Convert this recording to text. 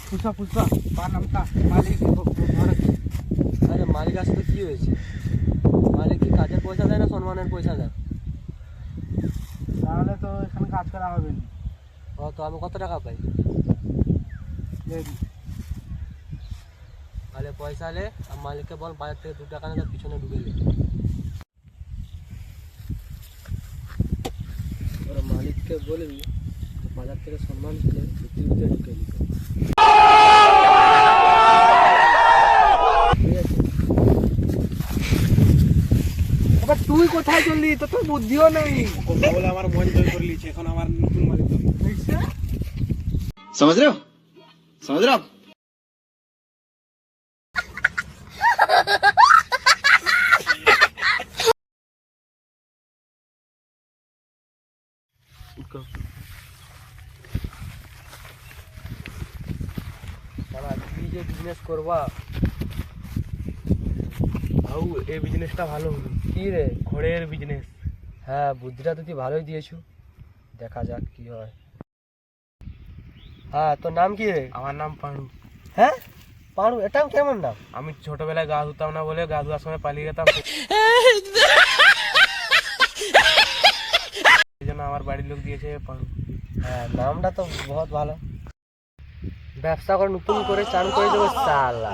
পুষা পুষা নামটা মালিক ঘরে। আরে মালিক আসতে কি হয়েছে? মালিক কি কাজের পয়সা দেয় না সম্মানের পয়সা দেয়? তাহলে তো এখানে কাজ করা হবে না। ও তো আমি কত টাকা পাই? তাহলে পয়সা এলে আর মালিককে বল বাজার থেকে 2 টাকা না পিছনে ঢুকে নে। ওরা মালিককে বলবি বাজার থেকে সম্মান দিলে ভিতরে ঢুকে নি। এবার তুই কোথায় চললি? তো তোর বুদ্ধিও নেই। বলে আমার মন জয় করে লিছে, এখন আমার নতুন মালিক। समझ रहे हो समझ रहे हो आप? তাহলে তুই যে বিজনেস করবা আউ এই বিজনেসটা ভালো হলো। কি রে? ঘোড়ের বিজনেস। হ্যাঁ, বুদ্ধিটা তো তুই ভালোই দিয়েছু, দেখা যাক কি হয়। হ্যাঁ, তোর নাম কি রে? আমার নাম পানু। হ্যাঁ, পারু? এটাও কেমন নাম? আমি ছোটবেলায় গা ধুতাম না বলে গা ধোয়ার সময় পালিয়ে যেতাম, এই জন্য আমার বাড়ির লোক দিয়েছে পানু। হ্যাঁ, নামটা তো বহুত ভালো। ব্যবসা করে নতুন করে চালু করে দেবো সালা।